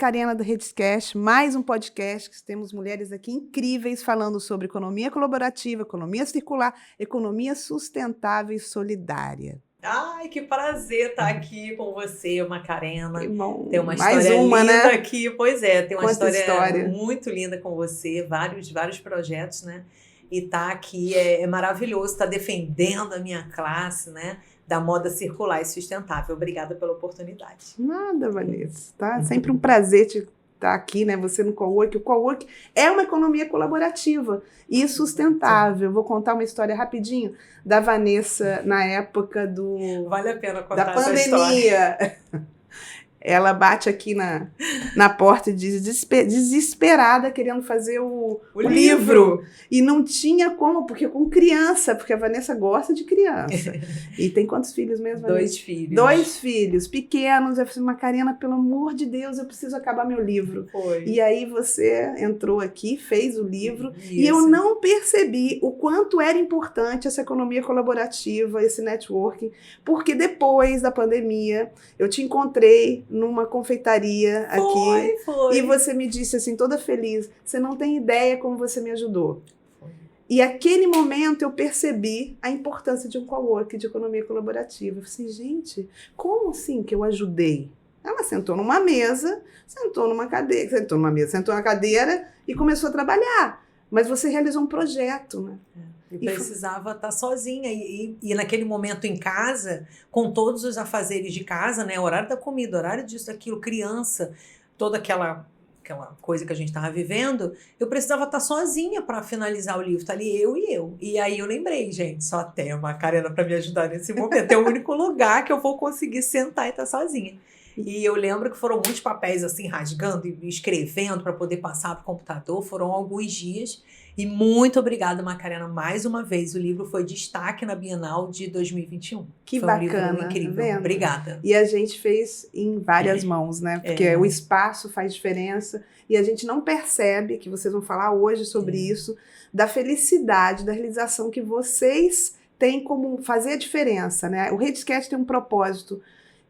Karina do Redcast, mais um podcast que temos mulheres aqui incríveis falando sobre economia colaborativa, economia circular, economia sustentável e solidária. Ai, que prazer estar aqui com você, Macarena. Que bom. Tem uma Mais história uma, linda né? aqui. Pois é, tem uma Quanta história muito linda com você, vários projetos, né? E tá aqui é maravilhoso, está defendendo a minha classe, né? Da moda circular e sustentável. Obrigada pela oportunidade. Nada, Vanessa. Tá? Sempre um prazer te estar aqui, né? Você no cowork. O cowork é uma economia colaborativa e sustentável. Vou contar uma história rapidinho da Vanessa na época Vale a pena contar da essa pandemia. história. Ela bate aqui na porta e diz desesperada, querendo fazer o livro. E não tinha como, porque com criança, porque a Vanessa gosta de criança. E tem quantos filhos mesmo, Vanessa? 2 filhos. 2 filhos, pequenos. Eu falei, Macarena, pelo amor de Deus, eu preciso acabar meu livro. Foi. E aí você entrou aqui, fez o livro. Isso. E eu não percebi o quanto era importante essa economia colaborativa, esse networking, porque depois da pandemia, eu te encontrei numa confeitaria aqui. Foi. E você me disse assim, toda feliz, você não tem ideia como você me ajudou. E aquele momento eu percebi a importância de um coworking de economia colaborativa. Eu falei assim, gente, como assim que eu ajudei? Ela sentou numa mesa, sentou numa cadeira e começou a trabalhar. Mas você realizou um projeto, né? Eu precisava estar sozinha e naquele momento em casa, com todos os afazeres de casa, né? Horário da comida, horário disso, daquilo, criança, toda aquela coisa que a gente estava vivendo, eu precisava estar sozinha para finalizar o livro. Tá ali eu e eu. E aí eu lembrei, gente, só tem a Macarena para me ajudar nesse momento. É o único lugar que eu vou conseguir sentar e estar sozinha. E eu lembro que foram muitos papéis assim, rasgando e escrevendo para poder passar para o computador. Foram alguns dias. E muito obrigada, Macarena, mais uma vez. O livro foi destaque na Bienal de 2021. Que foi bacana, um livro incrível. Vendo? Obrigada. E a gente fez em várias mãos, né? Porque o espaço faz diferença. E a gente não percebe, que vocês vão falar hoje sobre isso, da felicidade, da realização que vocês têm como fazer a diferença, né? O Redcast tem um propósito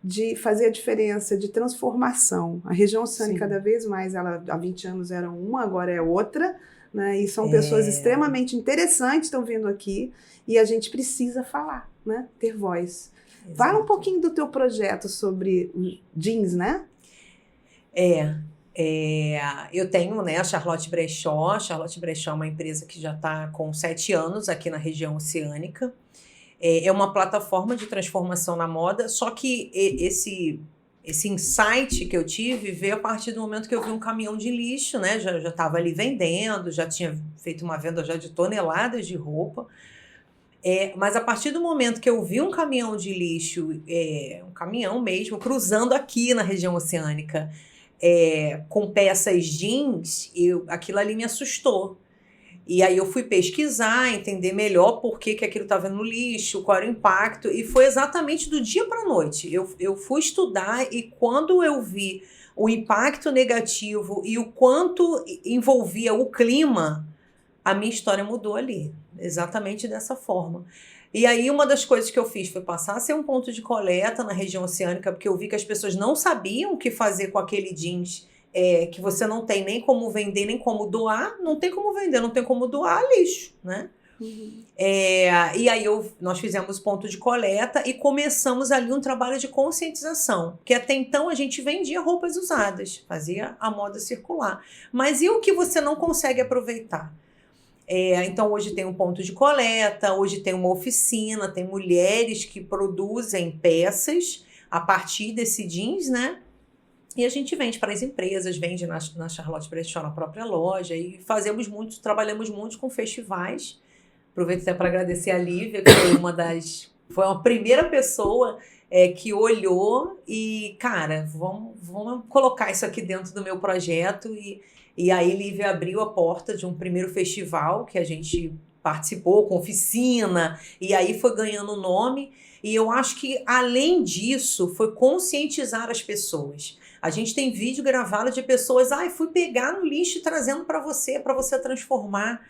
de fazer a diferença, de transformação. A região oceânica, cada vez mais, ela há 20 anos era uma, agora é outra, né? E são pessoas extremamente interessantes estão vindo aqui e a gente precisa falar, né? Ter voz. Exato. Fala um pouquinho do teu projeto sobre os jeans, né? Eu tenho, né, a Charlotte Brechó. A Charlotte Brechó é uma empresa que já está com 7 anos aqui na região oceânica. É uma plataforma de transformação na moda, só que esse insight que eu tive veio a partir do momento que eu vi um caminhão de lixo, né? Já estava ali vendendo, já tinha feito uma venda já de toneladas de roupa. Mas a partir do momento que eu vi um caminhão de lixo, um caminhão mesmo, cruzando aqui na região oceânica, com peças jeans, aquilo ali me assustou. E aí eu fui pesquisar, entender melhor por que aquilo estava no lixo, qual era o impacto, e foi exatamente do dia para a noite. Eu fui estudar e quando eu vi o impacto negativo e o quanto envolvia o clima, a minha história mudou ali, exatamente dessa forma. E aí uma das coisas que eu fiz foi passar a ser um ponto de coleta na região oceânica, porque eu vi que as pessoas não sabiam o que fazer com aquele jeans, que você não tem nem como vender, nem como doar, não tem como vender, não tem como doar lixo, né? Uhum. E aí nós fizemos ponto de coleta e começamos ali um trabalho de conscientização, que até então a gente vendia roupas usadas, fazia a moda circular. Mas e o que você não consegue aproveitar? Então hoje tem um ponto de coleta, hoje tem uma oficina, tem mulheres que produzem peças a partir desse jeans, né? E a gente vende para as empresas, vende na Charlotte Brechó, na própria loja, e trabalhamos muito com festivais. Aproveito até para agradecer a Lívia, que foi uma primeira pessoa que olhou e, cara, vamos colocar isso aqui dentro do meu projeto. E aí Lívia abriu a porta de um primeiro festival que a gente participou, com oficina, e aí foi ganhando nome. E eu acho que, além disso, foi conscientizar as pessoas. A gente tem vídeo gravado de pessoas, fui pegar no lixo e trazendo para você transformar.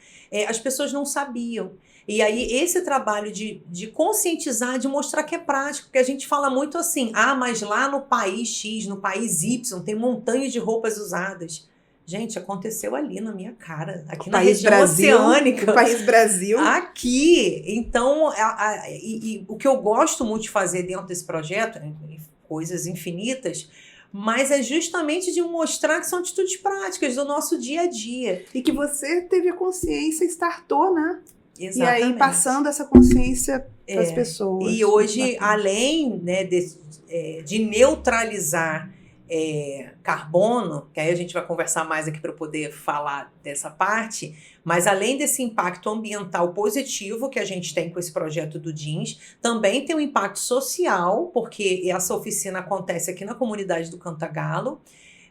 As pessoas não sabiam. E aí, esse trabalho de conscientizar, de mostrar que é prático, porque a gente fala muito assim, mas lá no país X, no país Y, tem montanhas de roupas usadas. Gente, aconteceu ali na minha cara, aqui na região oceânica. O país Brasil. Aqui. Então, o que eu gosto muito de fazer dentro desse projeto, coisas infinitas, mas é justamente de mostrar que são atitudes práticas do nosso dia a dia. E que você teve a consciência e startou, né? Exatamente. E aí, passando essa consciência para as pessoas. E hoje, além, né, de neutralizar carbono, que aí a gente vai conversar mais aqui para poder falar dessa parte, mas além desse impacto ambiental positivo que a gente tem com esse projeto do Jeans, também tem um impacto social, porque essa oficina acontece aqui na comunidade do Cantagalo.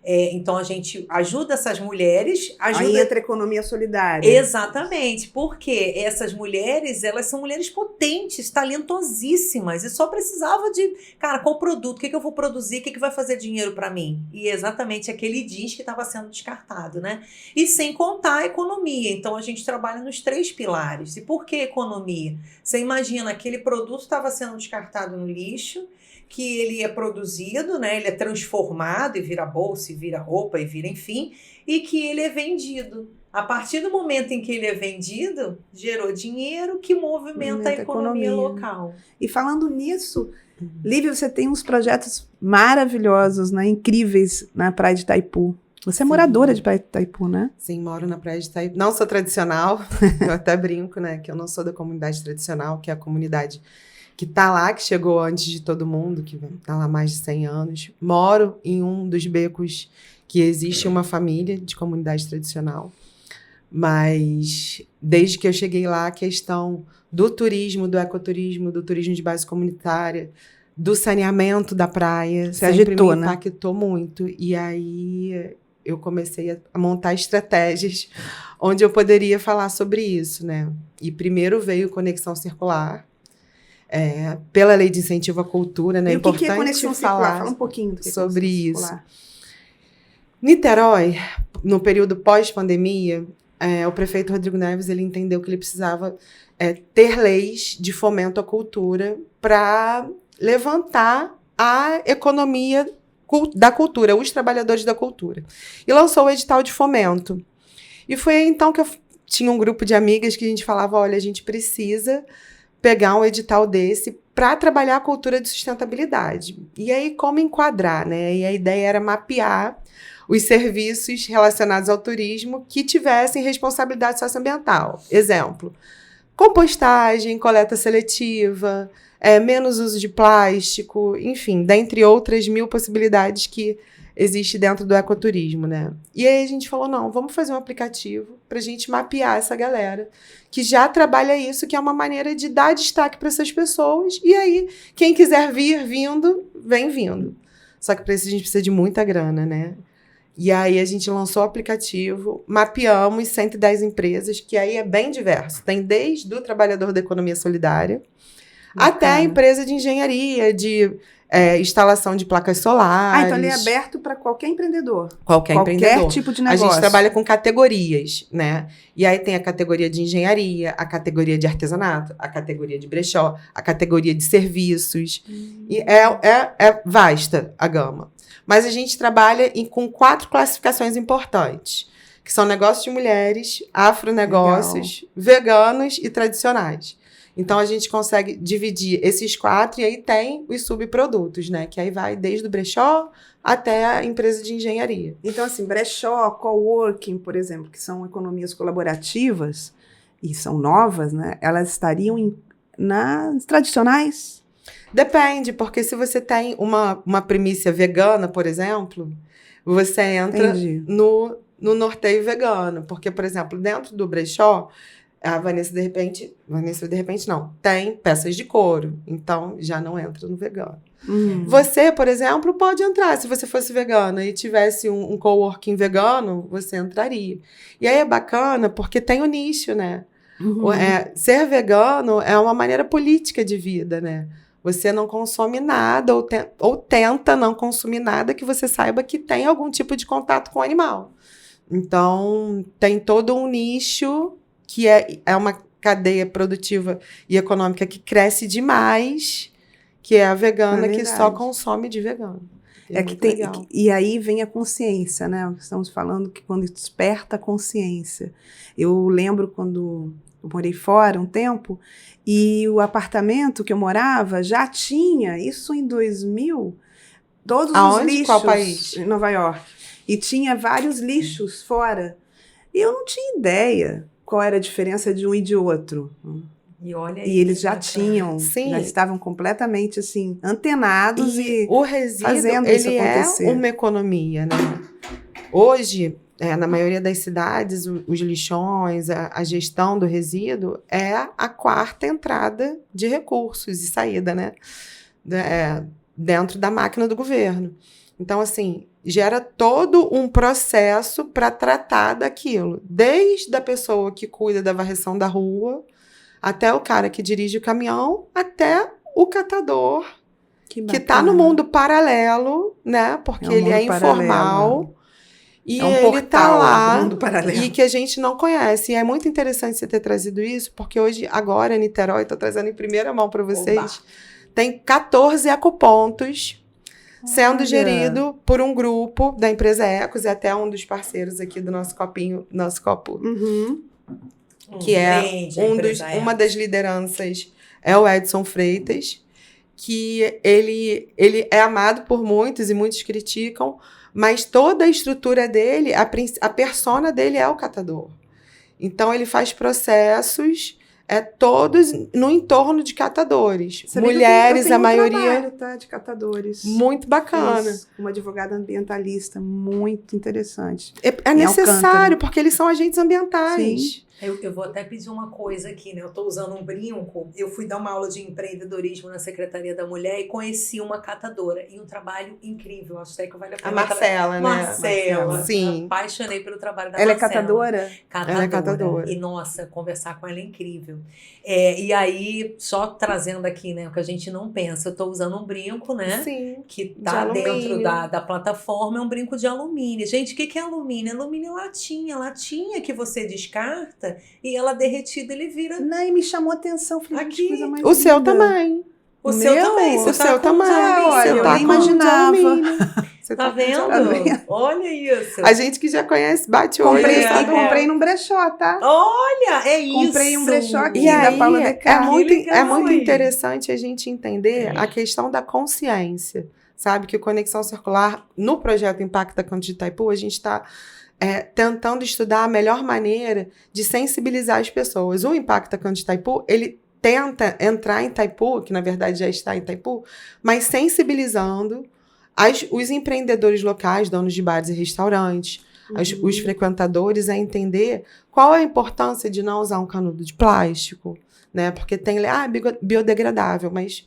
Então, a gente ajuda essas mulheres. Aí entra a economia solidária. Exatamente, porque essas mulheres, elas são mulheres potentes, talentosíssimas, e só precisava de, cara, qual produto, o que eu vou produzir, o que vai fazer dinheiro para mim? E exatamente aquele jeans que estava sendo descartado, né? E sem contar a economia. Então, a gente trabalha nos 3 pilares. E por que economia? Você imagina, aquele produto estava sendo descartado no lixo, que ele é produzido, né? Ele é transformado e vira bolsa, e vira roupa, e vira enfim, e que ele é vendido. A partir do momento em que ele é vendido, gerou dinheiro que movimenta a economia local. E falando nisso, Lívia, você tem uns projetos maravilhosos, né? Incríveis na Praia de Itaipu. Você é moradora de Praia de Itaipu, né? Sim, moro na Praia de Itaipu. Não sou tradicional, eu até brinco, né? Que eu não sou da comunidade tradicional, que é a comunidade que tá lá, que chegou antes de todo mundo, que tá lá há mais de 100 anos. Moro em um dos becos que existe uma família de comunidade tradicional. Mas, desde que eu cheguei lá, a questão do turismo, do ecoturismo, do turismo de base comunitária, do saneamento da praia, sempre me impactou muito. E aí, eu comecei a montar estratégias onde eu poderia falar sobre isso, né? E primeiro veio Conexão Circular, pela Lei de Incentivo à Cultura, né? E o que é Conexão Circular? Fala um pouquinho sobre isso. Niterói, no período pós-pandemia, o prefeito Rodrigo Neves ele entendeu que ele precisava ter leis de fomento à cultura para levantar a economia da cultura, os trabalhadores da cultura. E lançou o edital de fomento. E foi então que eu tinha um grupo de amigas que a gente falava, olha, a gente precisa pegar um edital desse para trabalhar a cultura de sustentabilidade. E aí, como enquadrar, né? E a ideia era mapear os serviços relacionados ao turismo que tivessem responsabilidade socioambiental. Exemplo, compostagem, coleta seletiva, menos uso de plástico, enfim, dentre outras 1000 possibilidades que existe dentro do ecoturismo, né? E aí a gente falou, não, vamos fazer um aplicativo para a gente mapear essa galera que já trabalha isso, que é uma maneira de dar destaque para essas pessoas, e aí quem quiser vir vindo, vem vindo. Só que para isso a gente precisa de muita grana, né? E aí a gente lançou o aplicativo, mapeamos 110 empresas, que aí é bem diverso. Tem desde o trabalhador da economia solidária, até a empresa de engenharia, de instalação de placas solares. Então ele é aberto para qualquer empreendedor. Qualquer empreendedor. Tipo de negócio. A gente trabalha com categorias, né? E aí tem a categoria de engenharia, a categoria de artesanato, a categoria de brechó, a categoria de serviços. E é vasta a gama. Mas a gente trabalha com 4 classificações importantes, que são negócios de mulheres, afronegócios, veganos e tradicionais. Então, a gente consegue dividir esses 4 e aí tem os subprodutos, né? Que aí vai desde o brechó até a empresa de engenharia. Então, assim, brechó, coworking, por exemplo, que são economias colaborativas e são novas, né? Elas estariam nas tradicionais? Depende, porque se você tem uma primícia vegana, por exemplo, você entra no norteio vegano. Porque, por exemplo, dentro do brechó, a Vanessa, de repente não, tem peças de couro, então já não entra no vegano. Você, por exemplo, pode entrar, se você fosse vegana e tivesse um coworking vegano, você entraria. E aí é bacana porque tem o nicho, né? Ser vegano é uma maneira política de vida, né? Você não consome nada ou tenta não consumir nada que você saiba que tem algum tipo de contato com o animal. Então, tem todo um nicho que é uma cadeia produtiva e econômica que cresce demais, que é a vegana, que só consome de vegano. E aí vem a consciência, né? Estamos falando que quando desperta a consciência. Eu lembro quando eu morei fora um tempo, e o apartamento que eu morava já tinha, isso em 2000, todos os lixos. Qual país? Em Nova York. E tinha vários lixos fora. E eu não tinha ideia qual era a diferença de um e de outro. E eles já tinham, já estavam completamente assim, antenados e o resíduo, fazendo isso acontecer. É uma economia, né? Hoje, na maioria das cidades, os lixões, a gestão do resíduo é a quarta entrada de recursos e saída, né? Dentro da máquina do governo. Então, assim, gera todo um processo para tratar daquilo. Desde a pessoa que cuida da varrição da rua, até o cara que dirige o caminhão, até o catador, que está no mundo paralelo, né? Porque ele é informal. E ele está lá, e que a gente não conhece. E é muito interessante você ter trazido isso, porque hoje, agora, Niterói, estou trazendo em primeira mão para vocês, tem 14 ecopontos sendo gerido por um grupo da empresa Ecos, e até um dos parceiros aqui do nosso copinho, nosso copo, que é uma das lideranças, é o Edson Freitas, que ele é amado por muitos e muitos criticam, mas toda a estrutura dele, a persona dele é o catador. Então, ele faz processos todos no entorno de catadores. Mulheres, a maioria... de catadores. Muito bacana. Uma advogada ambientalista, muito interessante. É necessário, porque eles são agentes ambientais. Sim. Eu vou até pedir uma coisa aqui, né? Eu estou usando um brinco. Eu fui dar uma aula de empreendedorismo na Secretaria da Mulher e conheci uma catadora. E um trabalho incrível. Acho até que vale a pena. A Marcela, né? Marcela. Sim. Eu apaixonei pelo trabalho da Ela Marcela. É catadora? Ela é catadora. E, nossa, conversar com ela é incrível. E aí, só trazendo aqui, né? O que a gente não pensa. Eu estou usando um brinco, né? Sim. Que tá dentro da plataforma. É um brinco de alumínio. Gente, o que é alumínio? Alumínio é latinha. Latinha que você descarta e ela derretida, ele vira... Não, e me chamou a atenção. Falei, aqui. Coisa mais o linda. seu também. O seu também. O seu também. Olha, Você eu tá nem imaginava. Você tá vendo? Olha isso. A gente que já conhece, bate o olho. Comprei num brechó, tá? Olha, é isso. Comprei um brechó aqui e da aí, Paula Decar. É muito interessante a gente entender a questão da consciência. Sabe que o Conexão Circular, no projeto Impacta Canto de Itaipu, a gente está tentando estudar a melhor maneira de sensibilizar as pessoas. O Impacta Canto de Itaipu, ele tenta entrar em Itaipu, que na verdade já está em Itaipu, mas sensibilizando os empreendedores locais, donos de bares e restaurantes, os frequentadores a entender qual é a importância de não usar um canudo de plástico, né? Porque tem biodegradável, mas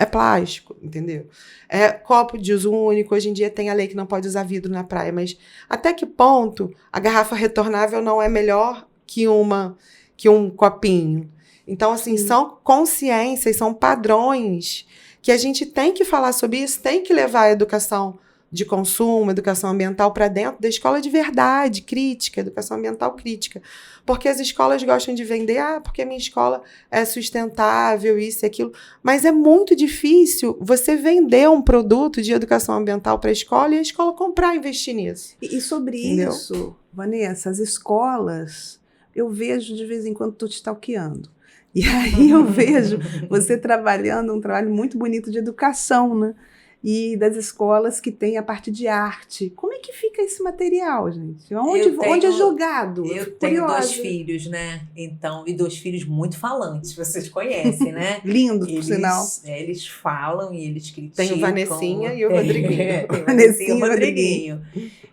é plástico, entendeu? É copo de uso único. Hoje em dia tem a lei que não pode usar vidro na praia, mas até que ponto a garrafa retornável não é melhor que um copinho? Então, assim, são consciências, são padrões que a gente tem que falar sobre isso, tem que levar a educação de consumo, educação ambiental para dentro da escola de verdade, crítica, educação ambiental crítica. Porque as escolas gostam de vender, porque a minha escola é sustentável, isso e aquilo. Mas é muito difícil você vender um produto de educação ambiental para a escola e a escola comprar e investir nisso. E sobre isso, Vanessa, as escolas, eu vejo de vez em quando, estou te stalkeando. E aí eu vejo você trabalhando um trabalho muito bonito de educação, né? E das escolas que tem a parte de arte. Como é que fica esse material, gente? Onde é jogado? Eu tenho 2 filhos, né? Então, e 2 filhos muito falantes, vocês conhecem, né? Lindo, por sinal. Eles falam e eles criticam. Tem o Vanessinha e o Rodriguinho. Tem o Vanessinha e o Rodriguinho.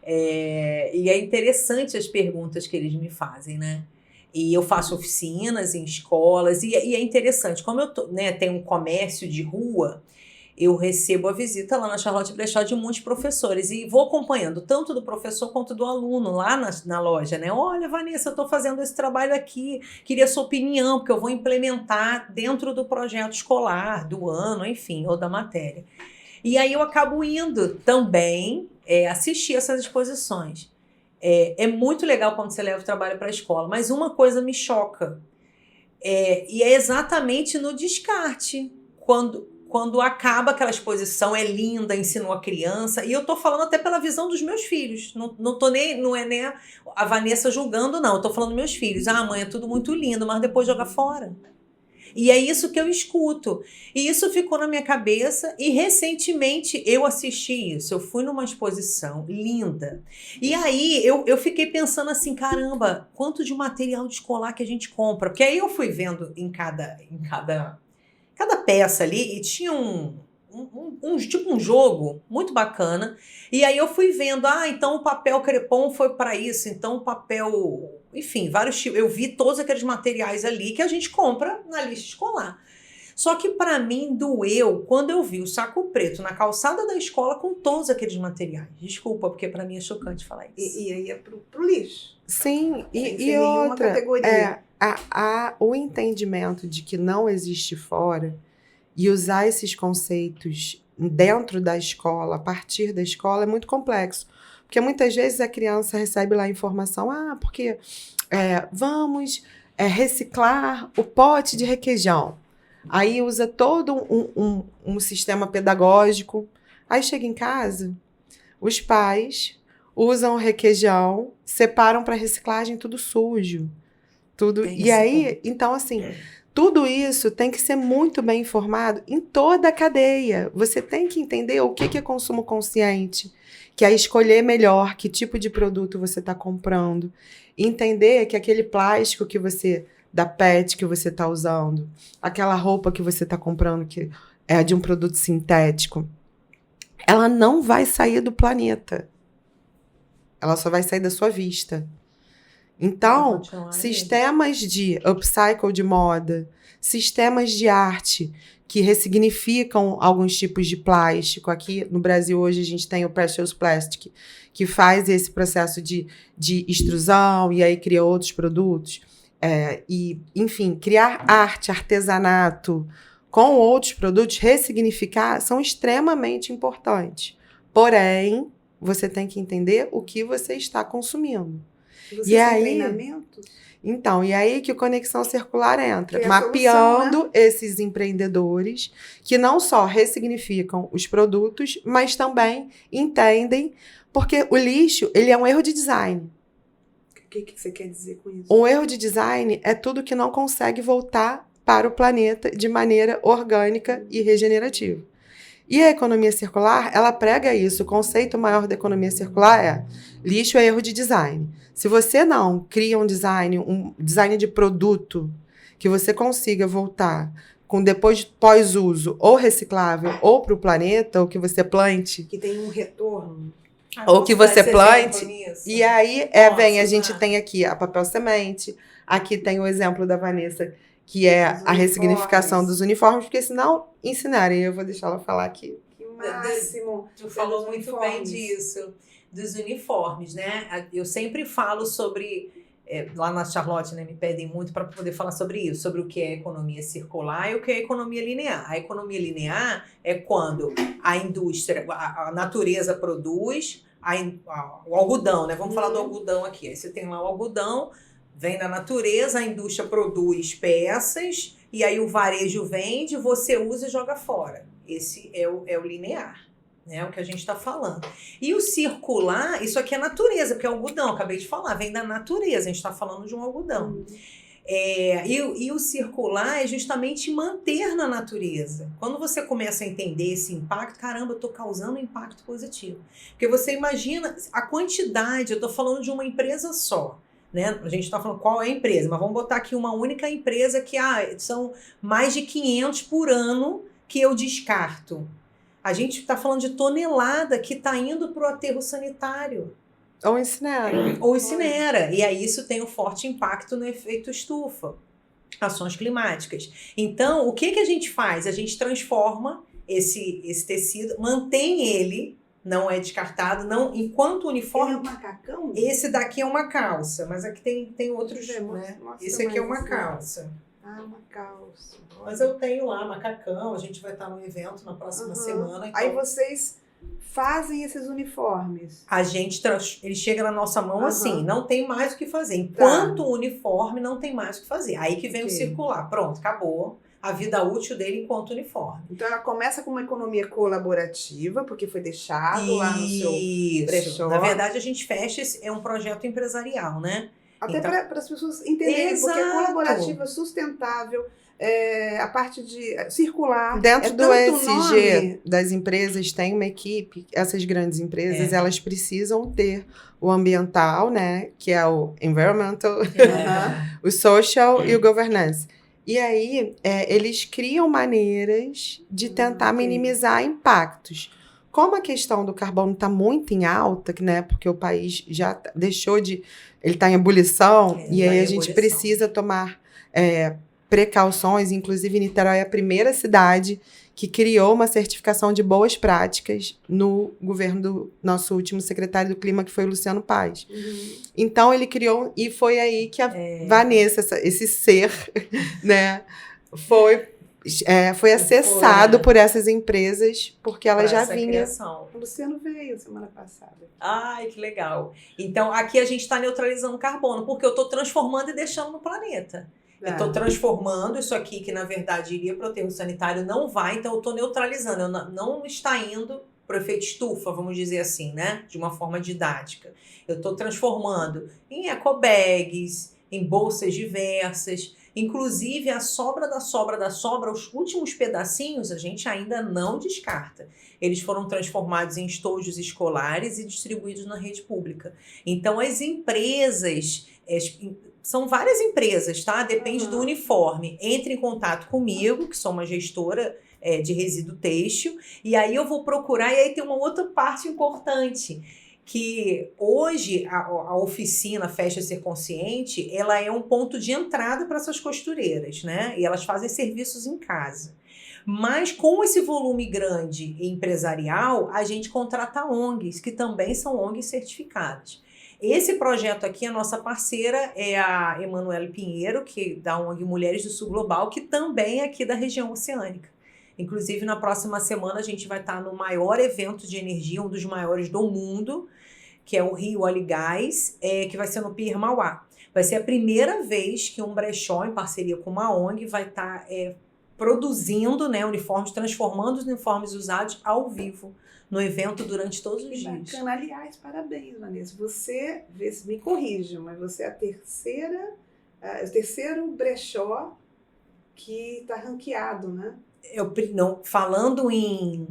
E é interessante as perguntas que eles me fazem, né? E eu faço oficinas em escolas, e é interessante, como eu tenho um comércio de rua, eu recebo a visita lá na Charlotte Brechó de muitos professores e vou acompanhando tanto do professor quanto do aluno lá na loja, né? Olha, Vanessa, eu estou fazendo esse trabalho aqui, queria sua opinião, porque eu vou implementar dentro do projeto escolar, do ano, enfim, ou da matéria. E aí eu acabo indo também assistir essas exposições. É muito legal quando você leva o trabalho para a escola, mas uma coisa me choca. E é exatamente no descarte, quando acaba aquela exposição, é linda, ensinou a criança, e eu tô falando até pela visão dos meus filhos, não é nem a Vanessa julgando, não, eu tô falando dos meus filhos, mãe, é tudo muito lindo, mas depois joga fora. E é isso que eu escuto. E isso ficou na minha cabeça, e recentemente eu assisti isso. Eu fui numa exposição linda. E aí eu fiquei pensando assim, caramba, quanto de material escolar que a gente compra? Porque aí eu fui vendo em cada peça ali, e tinha tipo um jogo muito bacana. E aí eu fui vendo, então o papel crepom foi para isso, então o papel... Enfim, vários tipos. Eu vi todos aqueles materiais ali que a gente compra na lista escolar. Só que para mim doeu quando eu vi o saco preto na calçada da escola com todos aqueles materiais. Desculpa, porque para mim é chocante falar isso. E aí é pro lixo. Sim, e outra, o entendimento de que não existe fora e usar esses conceitos dentro da escola, a partir da escola, é muito complexo. Porque muitas vezes a criança recebe lá a informação, porque vamos reciclar o pote de requeijão. Aí usa todo um sistema pedagógico. Aí chega em casa, os pais usam o requeijão, separam para reciclagem tudo sujo. Tudo. E aí, então assim, tudo isso tem que ser muito bem informado em toda a cadeia. Você tem que entender o que é consumo consciente, que é escolher melhor que tipo de produto você está comprando. Entender que aquele plástico da PET que você está usando, aquela roupa que você está comprando que é de um produto sintético, ela não vai sair do planeta. Ela só vai sair da sua vista. Então, sistemas de upcycle de moda, sistemas de arte que ressignificam alguns tipos de plástico. Aqui no Brasil hoje a gente tem o Precious Plastic, que faz esse processo de extrusão e aí cria outros produtos. Enfim, criar arte, artesanato com outros produtos, ressignificar, são extremamente importantes. Porém, você tem que entender o que você está consumindo. Você tem treinamento? Então, e aí que o Conexão Circular entra, mapeando solução, né? Esses empreendedores que não só ressignificam os produtos, mas também entendem, porque o lixo, ele é um erro de design. O que você quer dizer com isso? Um erro de design é tudo que não consegue voltar para o planeta de maneira orgânica e regenerativa. E a economia circular, ela prega isso. O conceito maior da economia circular é lixo é erro de design. Se você não cria um design de produto que você consiga voltar com depois pós-uso ou reciclável ou para o planeta, ou que você plante... Que tem um retorno. Ou que você plante. E aí a gente tem aqui a papel semente, aqui tem o exemplo da Vanessa, que é a ressignificação dos uniformes, porque senão ensinarem, eu vou deixar ela falar aqui. Que máximo! Tu falou muito bem disso, dos uniformes, né? Eu sempre falo sobre, lá na Charlotte, né, me pedem muito para poder falar sobre isso, sobre o que é economia circular e o que é economia linear. A economia linear é quando a indústria, a natureza produz o algodão, né? Vamos falar do algodão aqui. Aí você tem lá o algodão, vem da natureza, a indústria produz peças, e aí o varejo vende, você usa e joga fora. Esse é o linear, né? O que a gente está falando. E o circular, isso aqui é natureza, porque é algodão, acabei de falar, vem da natureza, a gente está falando de um algodão. E o circular é justamente manter na natureza. Quando você começa a entender esse impacto, caramba, eu estou causando um impacto positivo. Porque você imagina a quantidade, eu estou falando de uma empresa só. Né? A gente está falando qual é a empresa, mas vamos botar aqui uma única empresa que são mais de 500 por ano que eu descarto. A gente está falando de tonelada que está indo para o aterro sanitário. Ou incinera. Ou incinera. E aí isso tem um forte impacto no efeito estufa. Ações climáticas. Então, o que a gente faz? A gente transforma esse tecido, mantém ele, não é descartado, não, enquanto o uniforme... Ele é um macacão? Esse daqui é uma calça, mas aqui tem outros, né? Esse aqui é uma calça. Uma calça. Mas eu tenho lá macacão, a gente vai estar no evento na próxima semana. Então... Aí vocês fazem esses uniformes? Ele chega na nossa mão assim, não tem mais o que fazer. Enquanto o uniforme, não tem mais o que fazer. Aí que vem o circular. Pronto, acabou a vida útil dele enquanto uniforme. Então, ela começa com uma economia colaborativa, porque foi deixado lá no seu brechó. Na verdade, a gente fecha, é um projeto empresarial, né? Até então, para as pessoas entenderem, porque é colaborativa, sustentável, a parte de circular. Dentro do ESG das empresas tem uma equipe, essas grandes empresas, elas precisam ter o ambiental, né? Que é o environmental, o social e o governance. E aí, eles criam maneiras de tentar minimizar impactos. Como a questão do carbono está muito em alta, né, porque o país já deixou de... Ele está em ebulição, e aí a gente precisa tomar precauções. Inclusive, Niterói é a primeira cidade que criou uma certificação de boas práticas no governo do nosso último secretário do Clima, que foi o Luciano Paes. Então, ele criou, e foi aí que a Vanessa, esse ser, né, foi acessado por essas empresas, porque ela já vinha... Criação. O Luciano veio semana passada. Ai, que legal. Então, aqui a gente está neutralizando carbono, porque eu estou transformando e deixando no planeta. Eu estou transformando isso aqui, que na verdade iria para o aterro sanitário, não vai, então eu estou neutralizando. Eu não está indo para o efeito estufa, vamos dizer assim, né? De uma forma didática. Eu estou transformando em ecobags, em bolsas diversas, inclusive a sobra da sobra da sobra, os últimos pedacinhos a gente ainda não descarta. Eles foram transformados em estojos escolares e distribuídos na rede pública. Então as empresas... São várias empresas, tá? Depende do uniforme. Entre em contato comigo, que sou uma gestora de resíduo têxtil, e aí eu vou procurar, e aí tem uma outra parte importante, que hoje a oficina Fecha Ser Consciente, ela é um ponto de entrada para essas costureiras, né? E elas fazem serviços em casa. Mas com esse volume grande empresarial, a gente contrata ONGs, que também são ONGs certificadas. Esse projeto aqui, a nossa parceira é a Emanuele Pinheiro, que da ONG Mulheres do Sul Global, que também é aqui da região oceânica. Inclusive, na próxima semana, a gente vai estar no maior evento de energia, um dos maiores do mundo, que é o Rio Óleo e Gás, que vai ser no Pier Mauá. Vai ser a primeira vez que um brechó, em parceria com uma ONG, vai estar produzindo, né, uniformes, transformando os uniformes usados ao vivo no evento durante todos os dias. Bacana. Aliás, parabéns, Vanessa. Você, me corrija, mas você é o terceiro brechó que está ranqueado, né? Falando em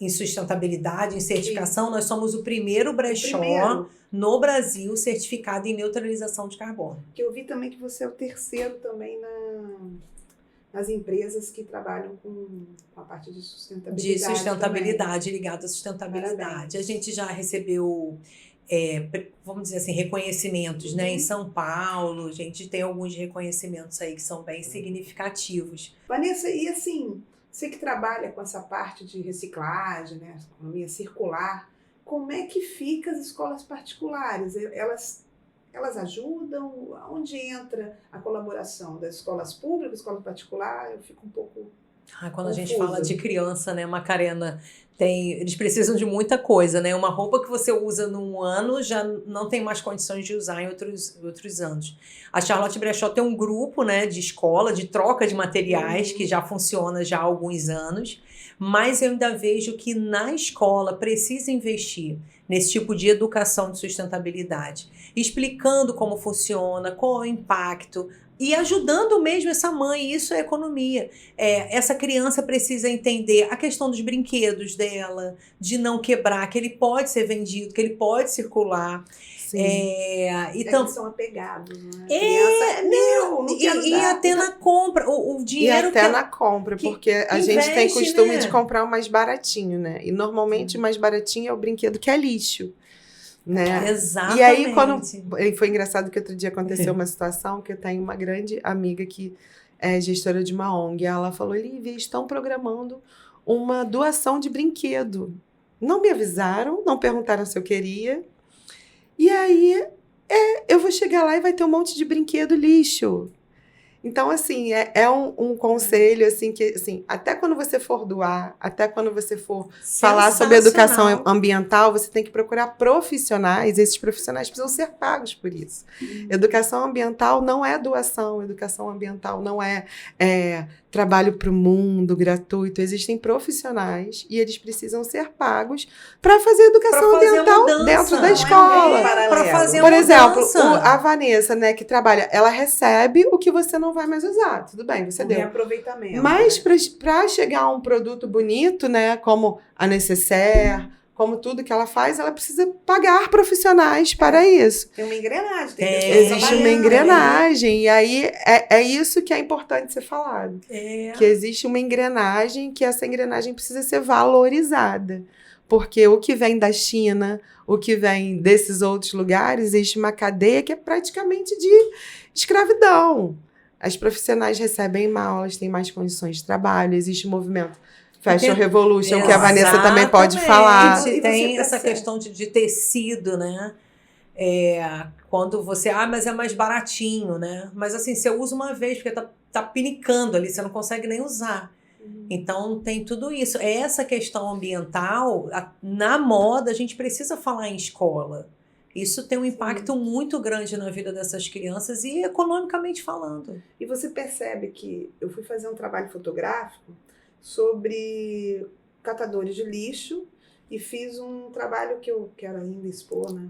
sustentabilidade, em certificação, nós somos o primeiro brechó no Brasil certificado em neutralização de carbono. Que eu vi também que você é o terceiro também nas empresas que trabalham com a parte de sustentabilidade. De sustentabilidade, ligado à sustentabilidade. Parabéns. A gente já recebeu, vamos dizer assim, reconhecimentos, né? Em São Paulo, a gente tem alguns reconhecimentos aí que são bem significativos. Vanessa, e assim, você que trabalha com essa parte de reciclagem, né? Economia circular, como é que fica as escolas particulares? Elas ajudam? Onde entra a colaboração das escolas públicas, escola particular? Eu fico um pouco quando a gente fala de criança, né, Macarena, eles precisam de muita coisa, né? Uma roupa que você usa num ano já não tem mais condições de usar em outros anos. A Charlotte Brechó tem um grupo, né, de escola, de troca de materiais, que já funciona já há alguns anos, mas eu ainda vejo que na escola precisa investir nesse tipo de educação de sustentabilidade, explicando como funciona, qual é o impacto, e ajudando mesmo essa mãe, isso é economia. Essa criança precisa entender a questão dos brinquedos dela, de não quebrar, que ele pode ser vendido, que ele pode circular. Eles são apegados, né? Não quero dar. Até na compra, o dinheiro... E até na compra, porque a gente tem costume de comprar o mais baratinho, né? E normalmente o mais baratinho é o brinquedo que é lixo. Né? Exatamente. E aí, foi engraçado que outro dia aconteceu uma situação que eu tenho uma grande amiga que é gestora de uma ONG. Ela falou, Lívia, estão programando uma doação de brinquedo. Não me avisaram, não perguntaram se eu queria. E aí, eu vou chegar lá e vai ter um monte de brinquedo lixo. Então, assim, é um conselho, assim, que, assim, até quando você for doar, até quando você for falar sobre educação ambiental, você tem que procurar profissionais, esses profissionais precisam ser pagos por isso. Educação ambiental não é doação, educação ambiental não é trabalho para o mundo, gratuito. Existem profissionais e eles precisam ser pagos para fazer educação ambiental dentro da escola. Para fazer Por exemplo, a Vanessa, né, que trabalha, ela recebe o que você não vai mais usar. Tudo bem, você deu. Reaproveitamento. Mas para chegar a um produto bonito, né, como a Necessaire, como tudo que ela faz, ela precisa pagar profissionais para isso. Tem uma engrenagem. Existe uma engrenagem. E aí é isso que é importante ser falado. Que existe uma engrenagem, que essa engrenagem precisa ser valorizada. Porque o que vem da China, o que vem desses outros lugares, existe uma cadeia que é praticamente de escravidão. As profissionais recebem mal, elas têm mais condições de trabalho, existe um movimento Fashion Revolution, que a Vanessa também pode falar. Tem essa questão de tecido, né? Quando você... mas é mais baratinho, né? Mas assim, você usa uma vez, porque tá pinicando ali, você não consegue nem usar. Então, tem tudo isso. Essa questão ambiental, na moda, a gente precisa falar em escola. Isso tem um impacto muito grande na vida dessas crianças e economicamente falando. E você percebe que eu fui fazer um trabalho fotográfico sobre catadores de lixo e fiz um trabalho que eu quero ainda expor, né?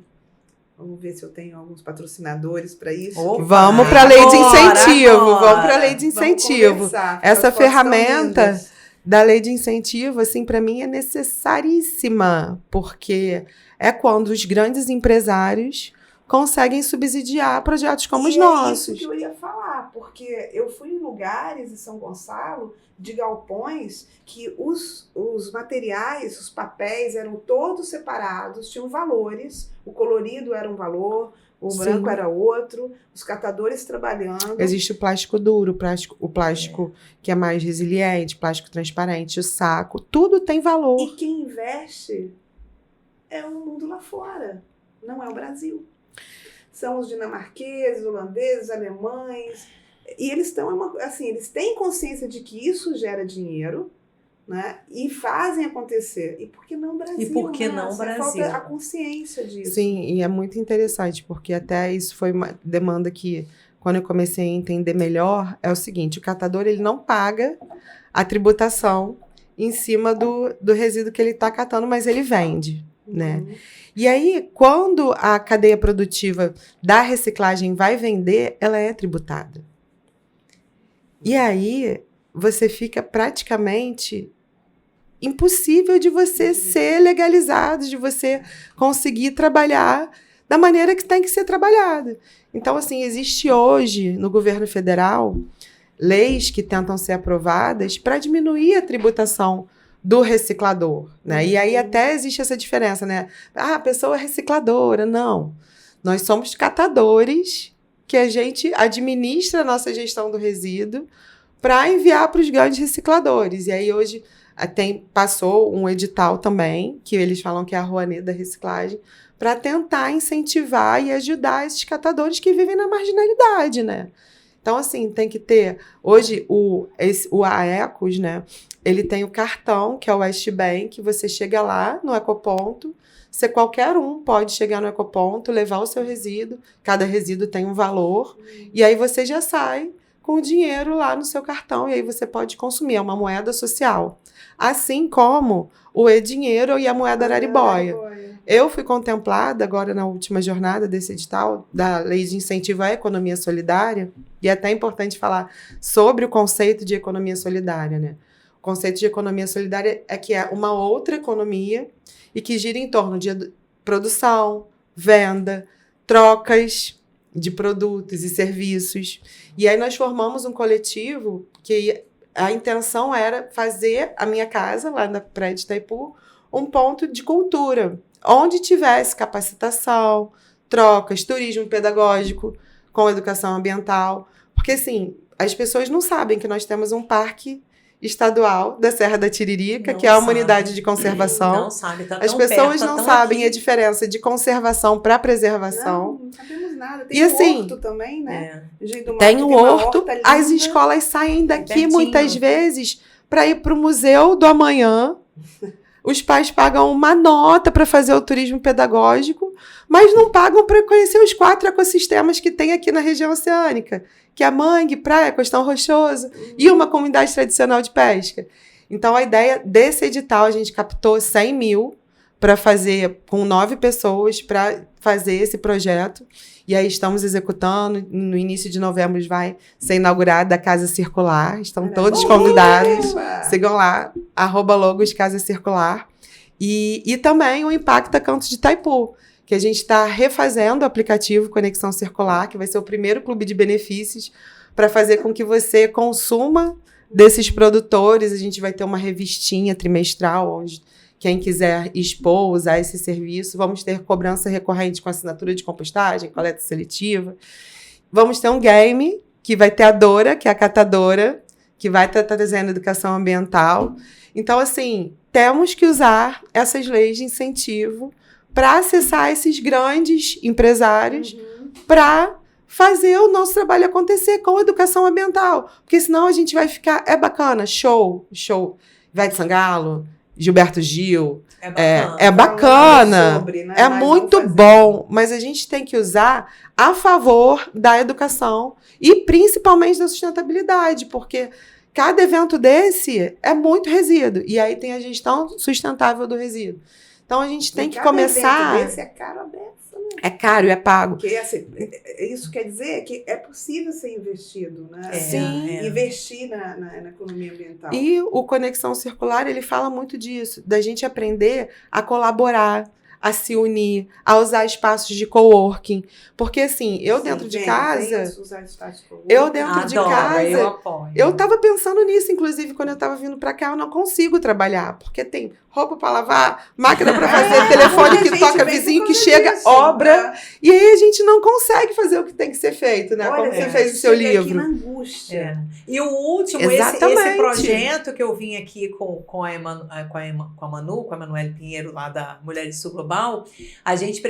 Vamos ver se eu tenho alguns patrocinadores para isso. Vamos para a lei de incentivo. Vamos para a lei de incentivo. Essa ferramenta da lei de incentivo, assim, para mim é necessaríssima, porque é quando os grandes empresários conseguem subsidiar projetos como os nossos. É isso que eu ia falar, porque eu fui em lugares em São Gonçalo, de galpões, que os materiais, os papéis eram todos separados, tinham valores, o colorido era um valor, o branco era outro, os catadores trabalhando. Existe o plástico duro, o plástico que é mais resiliente, plástico transparente, o saco, tudo tem valor. E quem investe é o mundo lá fora, não é o Brasil. São os dinamarqueses, holandeses, alemães, e eles estão, assim, eles têm consciência de que isso gera dinheiro, né? E fazem acontecer. E por que não o Brasil? E por que não o Brasil? Falta a consciência disso. Sim, e é muito interessante, porque até isso foi uma demanda que, quando eu comecei a entender melhor, é o seguinte: o catador ele não paga a tributação em cima do resíduo que ele está catando, mas ele vende, né? E aí, quando a cadeia produtiva da reciclagem vai vender, ela é tributada. E aí, você fica praticamente impossível de você ser legalizado, de você conseguir trabalhar da maneira que tem que ser trabalhada. Então, assim, existe hoje, no governo federal, leis que tentam ser aprovadas para diminuir a tributação do reciclador, né? E aí até existe essa diferença, né? A pessoa é recicladora. Não. Nós somos catadores que a gente administra a nossa gestão do resíduo para enviar para os grandes recicladores. E aí hoje passou um edital também, que eles falam que é a Rouanet da reciclagem, para tentar incentivar e ajudar esses catadores que vivem na marginalidade, né? Então, assim, tem que ter... Hoje, o AECOS, né? Ele tem o cartão, que é o Westbank, você chega lá no ecoponto, qualquer um pode chegar no ecoponto, levar o seu resíduo, cada resíduo tem um valor, e aí você já sai com o dinheiro lá no seu cartão, e aí você pode consumir, é uma moeda social. Assim como o e-dinheiro e a moeda araribóia. Eu fui contemplada agora na última jornada desse edital, da Lei de Incentivo à Economia Solidária, e é até importante falar sobre o conceito de economia solidária, né? O conceito de economia solidária é que é uma outra economia e que gira em torno de produção, venda, trocas de produtos e serviços. E aí nós formamos um coletivo que a intenção era fazer a minha casa, lá na Praia de Itaipu, um ponto de cultura, onde tivesse capacitação, trocas, turismo pedagógico com educação ambiental. Porque, assim, as pessoas não sabem que nós temos um parque estadual da Serra da Tiririca, que é uma unidade de conservação. Não sabe, tá As pessoas não sabem a diferença de conservação para preservação. Não sabemos nada. Tem e assim, horto também, né? Tem o horto, as escolas saem daqui muitas vezes para ir para o Museu do Amanhã. Os pais pagam uma nota para fazer o turismo pedagógico, mas não pagam para conhecer os 4 ecossistemas que tem aqui na região oceânica, que é a Mangue, Praia, Costão Rochoso e uma comunidade tradicional de pesca. Então, a ideia desse edital, a gente captou 100 mil para fazer, com 9 pessoas, para fazer esse projeto. E aí estamos executando. No início de novembro vai ser inaugurada a Casa Circular. Estão todos convidados. Sigam lá, @logos Casa Circular. E também o Impacta Cantos de Itaipu, que a gente está refazendo o aplicativo Conexão Circular, que vai ser o primeiro clube de benefícios para fazer com que você consuma desses produtores. A gente vai ter uma revistinha trimestral, onde quem quiser expor, usar esse serviço. Vamos ter cobrança recorrente com assinatura de compostagem, coleta seletiva. Vamos ter um game, que vai ter a Dora, que é a catadora, que vai estar trazendo educação ambiental. Então, assim, temos que usar essas leis de incentivo para acessar esses grandes empresários para fazer o nosso trabalho acontecer com educação ambiental. Porque senão a gente vai ficar... É bacana, show. Ivete Sangalo, Gilberto Gil. É bacana. Sobre, né? É muito bom. Mas a gente tem que usar a favor da educação e principalmente da sustentabilidade, porque cada evento desse é muito resíduo. E aí tem a gestão sustentável do resíduo. Então a gente tem que começar... Evento desse é caro a beça, né? É caro e é pago. Porque assim, isso quer dizer que é possível ser investido, né? Sim. Investir na economia ambiental. E o Conexão Circular, ele fala muito disso, da gente aprender a colaborar, a se unir, a usar espaços de coworking. Porque assim, eu dentro de casa... Eu tava pensando nisso, inclusive, quando eu tava vindo pra cá, eu não consigo trabalhar, porque tem roupa pra lavar, máquina pra fazer, telefone que toca, vizinho que chega, obra, e aí a gente não consegue fazer o que tem que ser feito, né? Como você fez o seu livro. Aqui na angústia. E o último, esse projeto que eu vim aqui com a Manu, com a Manuele Pinheiro, lá da Mulheres Sul Global, a gente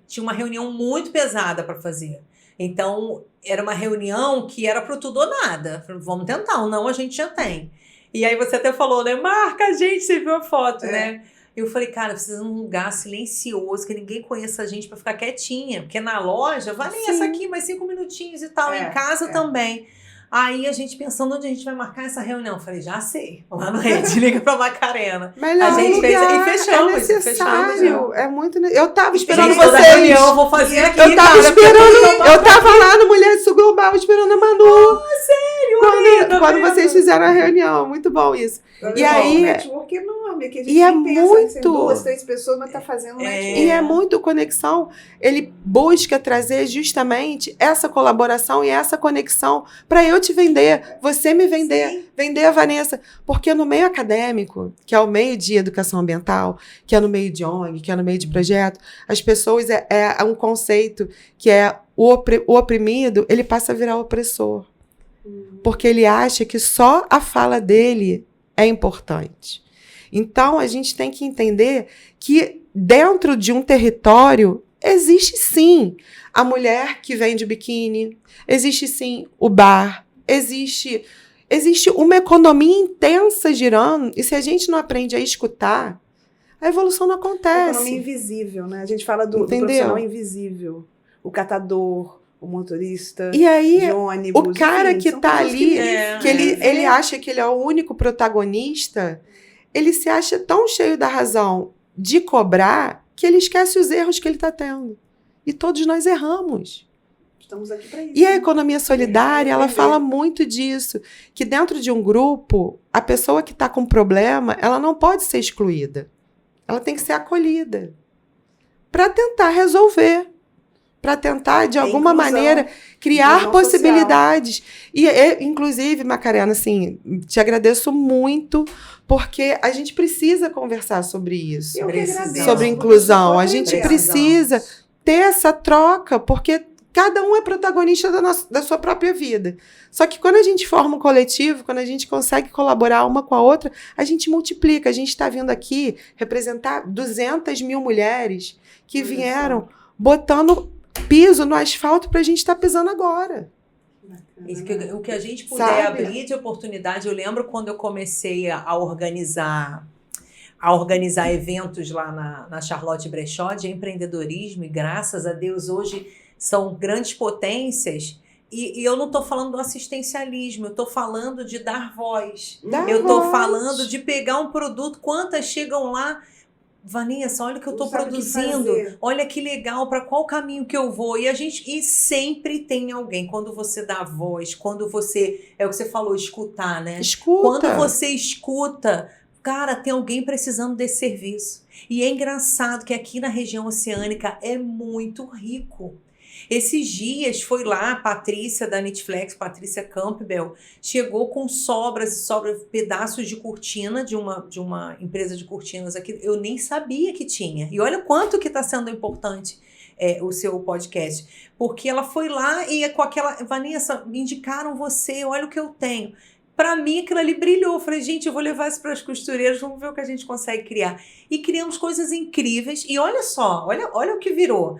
tinha uma reunião muito pesada para fazer. Então, era uma reunião que era pro tudo ou nada. Vamos tentar, ou não a gente já tem. E aí você até falou, né? Marca a gente, você viu a foto, né? Eu falei, cara, precisa de um lugar silencioso, que ninguém conheça a gente pra ficar quietinha. Porque na loja, vai nem essa aqui, mais 5 minutinhos e tal. Em casa também. Aí a gente pensando onde a gente vai marcar essa reunião. Eu falei, já sei. Lá no Rede, liga pra Macarena. Melhor a gente lugar, fez e fechamos. É necessário. Fechamos. É muito... Eu tava esperando vocês. Reunião, eu vou fazer aqui. Eu tava esperando. Eu tava lá no Mulheres Sul Global esperando a Manu. Sério? Quando vocês fizeram a reunião. Muito bom isso. E aí... O network é enorme. Que a gente e é pensa muito... em 2, 3 pessoas, mas tá fazendo network. E é muito conexão. Ele busca trazer justamente essa colaboração e essa conexão para eu te vender, você me vender, vender a Vanessa. Porque no meio acadêmico, que é o meio de educação ambiental, que é no meio de ONG, que é no meio de projeto, as pessoas é um conceito que é o oprimido, ele passa a virar opressor. Porque ele acha que só a fala dele é importante. Então, a gente tem que entender que dentro de um território existe sim a mulher que vende biquíni, existe sim o bar, existe uma economia intensa girando, e se a gente não aprende a escutar, a evolução não acontece. A economia invisível, né? A gente fala do profissional invisível, o catador, o motorista e aí, de ônibus. O cara que tá ali, que ele acha que ele é o único protagonista, ele se acha tão cheio da razão de cobrar que ele esquece os erros que ele está tendo. E todos nós erramos. Estamos aqui para isso. E a economia solidária, ela fala muito disso, que dentro de um grupo, a pessoa que está com problema, ela não pode ser excluída. Ela tem que ser acolhida para tentar resolver, para tentar, de alguma maneira, criar possibilidades. Social. E, inclusive, Macarena, assim, te agradeço muito, porque a gente precisa conversar sobre isso. Eu que agradeço. Sobre inclusão. A gente precisa ter essa troca, porque cada um é protagonista da sua própria vida. Só que quando a gente forma um coletivo, quando a gente consegue colaborar uma com a outra, a gente multiplica. A gente está vindo aqui representar 200 mil mulheres que vieram botando piso no asfalto para a gente estar pisando agora. O que a gente puder abrir de oportunidade. Eu lembro quando eu comecei a organizar eventos lá na Charlotte Brechó de empreendedorismo, e graças a Deus hoje são grandes potências, e eu não estou falando do assistencialismo, eu estou falando de dar voz. Eu estou falando de pegar um produto, quantas chegam lá, Vanessa, olha o que eu estou produzindo, olha que legal, para qual caminho que eu vou, e sempre tem alguém, quando você dá voz, quando você, é o que você falou, escutar, né? Quando você escuta, cara, tem alguém precisando desse serviço. E é engraçado que aqui na região oceânica é muito rico. Esses dias foi lá a Patrícia da Netflix, Patrícia Campbell, chegou com sobras, pedaços de cortina de uma empresa de cortinas aqui. Eu nem sabia que tinha. E olha quanto que está sendo importante o seu podcast. Porque ela foi lá e com aquela... Vanessa, me indicaram você, olha o que eu tenho. Para mim, aquilo ali brilhou. Eu falei, gente, eu vou levar isso para as costureiras, vamos ver o que a gente consegue criar. E criamos coisas incríveis. E olha só, olha o que virou.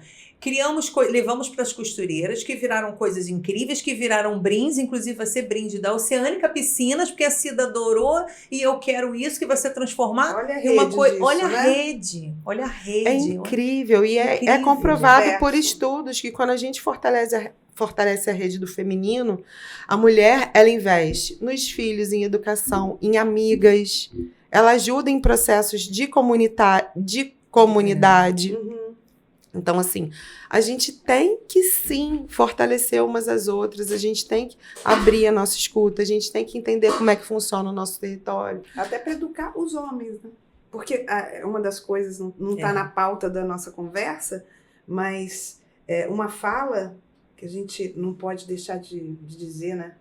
Levamos para as costureiras, que viraram coisas incríveis, que viraram brindes, inclusive vai ser brinde da Oceânica Piscinas, porque a Cida adorou e eu quero isso, que vai ser transformar em uma coisa. Olha a rede. Olha a rede. É incrível. E é comprovado por estudos que quando a gente fortalece a rede do feminino, a mulher, ela investe nos filhos, em educação, em amigas, ela ajuda em processos de comunidade. Então, assim, a gente tem que, sim, fortalecer umas às outras, a gente tem que abrir a nossa escuta, a gente tem que entender como é que funciona o nosso território. Até para educar os homens, né? Porque uma das coisas não está na pauta da nossa conversa, mas uma fala que a gente não pode deixar de dizer, né?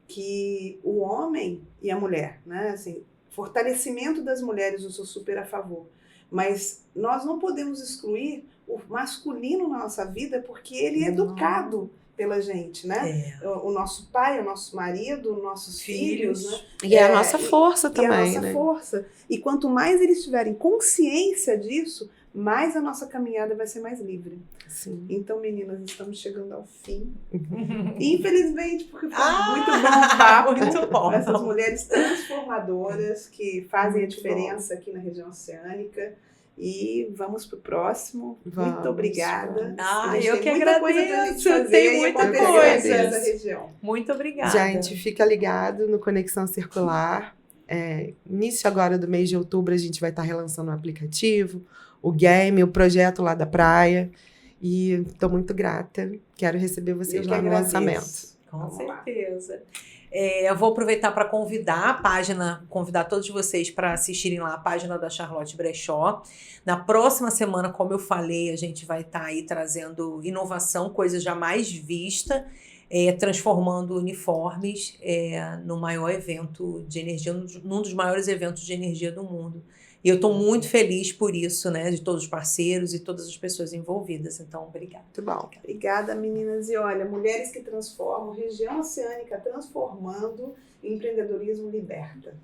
Que o homem e a mulher, né? Assim, fortalecimento das mulheres, eu sou super a favor. Mas nós não podemos excluir o masculino na nossa vida porque ele é educado pela gente, né? O nosso pai, o nosso marido, nossos filhos, né? E é a nossa força também, né? E a nossa força. E quanto mais eles tiverem consciência disso, mais a nossa caminhada vai ser mais livre. Sim. Então, meninas, estamos chegando ao fim. Infelizmente, porque foi muito bom o papo. Muito bom. Essas mulheres transformadoras que fazem a diferença aqui na região oceânica. E vamos pro próximo. Muito obrigada. Eu que agradeço. Tem muita coisa nessa região. Muito obrigada. Gente, fica ligado no Conexão Circular. Início agora do mês de outubro, a gente vai estar relançando o aplicativo, o game, o projeto lá da praia. E estou muito grata. Quero receber vocês lá no lançamento. Com certeza. Eu vou aproveitar para convidar todos vocês para assistirem lá a página da Charlotte Brechó. Na próxima semana, como eu falei, a gente vai estar aí trazendo inovação, coisa jamais vista, transformando uniformes no maior evento de energia, num dos maiores eventos de energia do mundo. E eu estou muito feliz por isso, né? De todos os parceiros e todas as pessoas envolvidas. Então, obrigada. Muito bom. Obrigada, meninas. E olha, mulheres que transformam, região oceânica transformando, empreendedorismo liberta.